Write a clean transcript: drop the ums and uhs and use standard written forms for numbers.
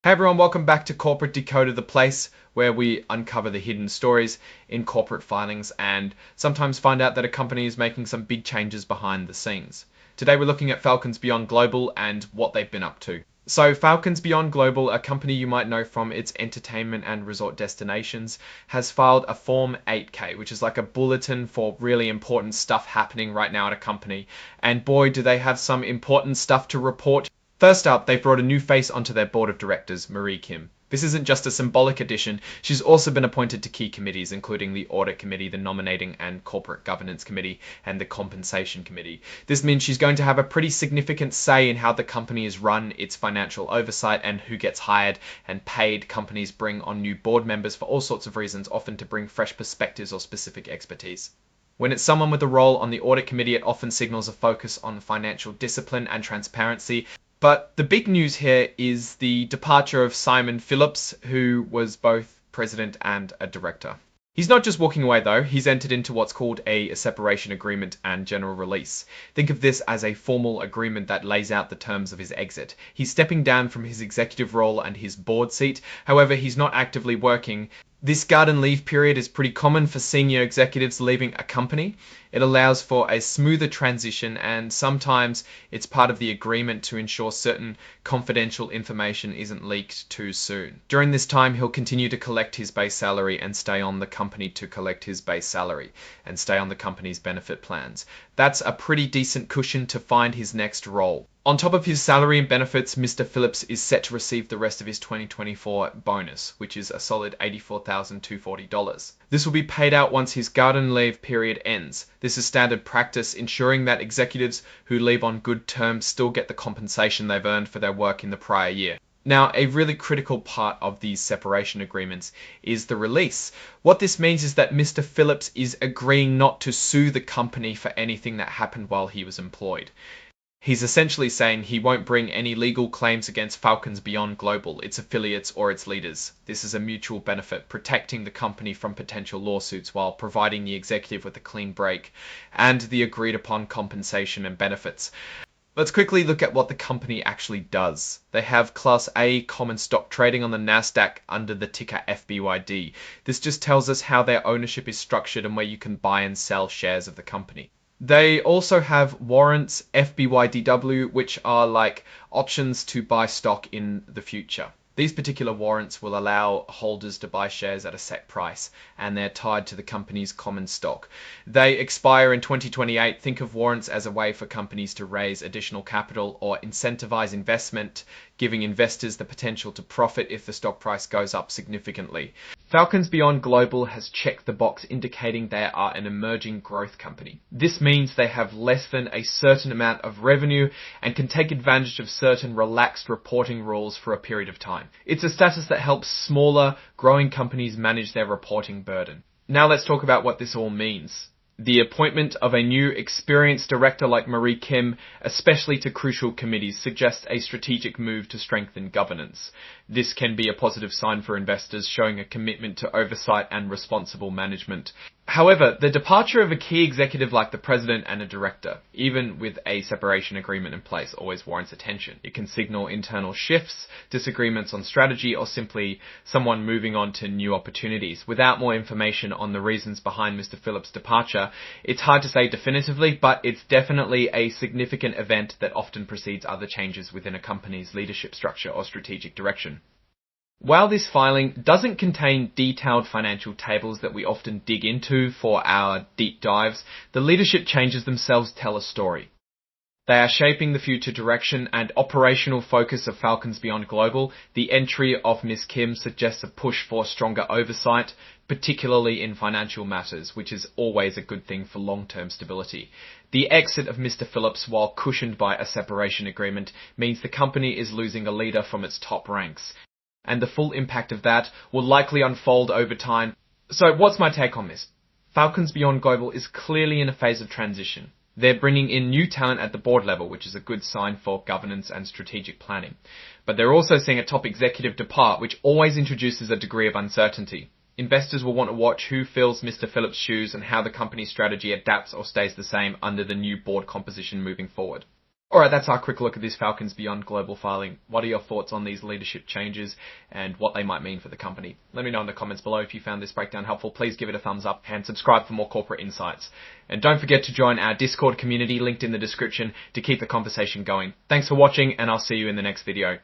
Hey everyone, welcome back to Corporate Decoded, the place where we uncover the hidden stories in corporate filings and sometimes find out that a company is making some big changes behind the scenes. Today we're looking at Falcons Beyond Global and what they've been up to. So Falcons Beyond Global, a company you might know from its entertainment and resort destinations, has filed a Form 8K, which is like a bulletin for really important stuff happening right now at a company. And boy, do they have some important stuff to report. First up, they've brought a new face onto their board of directors, Marie Kim. This isn't just a symbolic addition, she's also been appointed to key committees, including the Audit Committee, the Nominating and Corporate Governance Committee, and the Compensation Committee. This means she's going to have a pretty significant say in how the company is run, its financial oversight, and who gets hired and paid. Companies bring on new board members for all sorts of reasons, often to bring fresh perspectives or specific expertise. When it's someone with a role on the Audit Committee, it often signals a focus on financial discipline and transparency. But the big news here is the departure of Simon Phillips, who was both president and a director. He's not just walking away though, he's entered into what's called a separation agreement and general release. Think of this as a formal agreement that lays out the terms of his exit. He's stepping down from his executive role and his board seat, however he's not actively working. This garden leave period is pretty common for senior executives leaving a company. It allows for a smoother transition, and sometimes it's part of the agreement to ensure certain confidential information isn't leaked too soon. During this time, he'll continue to collect his base salary and stay on the company to collect his base salary and stay on the company's benefit plans. That's a pretty decent cushion to find his next role. On top of his salary and benefits, Mr. Phillips is set to receive the rest of his 2024 bonus, which is a solid $84,240. This will be paid out once his garden leave period ends. This is standard practice, ensuring that executives who leave on good terms still get the compensation they've earned for their work in the prior year. Now, a really critical part of these separation agreements is the release. What this means is that Mr. Phillips is agreeing not to sue the company for anything that happened while he was employed. He's essentially saying he won't bring any legal claims against Falcons Beyond Global, its affiliates, or its leaders. This is a mutual benefit, protecting the company from potential lawsuits while providing the executive with a clean break and the agreed upon compensation and benefits. Let's quickly look at what the company actually does. They have Class A common stock trading on the NASDAQ under the ticker FBYD. This just tells us how their ownership is structured and where you can buy and sell shares of the company. They also have warrants, FBYDW, which are like options to buy stock in the future. These particular warrants will allow holders to buy shares at a set price, and they're tied to the company's common stock. They expire in 2028. Think of warrants as a way for companies to raise additional capital or incentivize investment, giving investors the potential to profit if the stock price goes up significantly. Falcons Beyond Global has checked the box indicating they are an emerging growth company. This means they have less than a certain amount of revenue and can take advantage of certain relaxed reporting rules for a period of time. It's a status that helps smaller, growing companies manage their reporting burden. Now let's talk about what this all means. The appointment of a new experienced director like Marie Kim, especially to crucial committees, suggests a strategic move to strengthen governance. This can be a positive sign for investors, showing a commitment to oversight and responsible management. However, the departure of a key executive like the president and a director, even with a separation agreement in place, always warrants attention. It can signal internal shifts, disagreements on strategy, or simply someone moving on to new opportunities. Without more information on the reasons behind Mr. Phillips' departure, it's hard to say definitively, but it's definitely a significant event that often precedes other changes within a company's leadership structure or strategic direction. While this filing doesn't contain detailed financial tables that we often dig into for our deep dives, the leadership changes themselves tell a story. They are shaping the future direction and operational focus of Falcons Beyond Global. The entry of Ms. Kim suggests a push for stronger oversight, particularly in financial matters, which is always a good thing for long-term stability. The exit of Mr. Phillips, while cushioned by a separation agreement, means the company is losing a leader from its top ranks, and the full impact of that will likely unfold over time. So what's my take on this? Falcons Beyond Global is clearly in a phase of transition. They're bringing in new talent at the board level, which is a good sign for governance and strategic planning. But they're also seeing a top executive depart, which always introduces a degree of uncertainty. Investors will want to watch who fills Mr. Phillips' shoes and how the company's strategy adapts or stays the same under the new board composition moving forward. Alright, that's our quick look at this Falcons Beyond Global Filing. What are your thoughts on these leadership changes and what they might mean for the company? Let me know in the comments below. If you found this breakdown helpful, please give it a thumbs up and subscribe for more corporate insights. And don't forget to join our Discord community linked in the description to keep the conversation going. Thanks for watching, and I'll see you in the next video.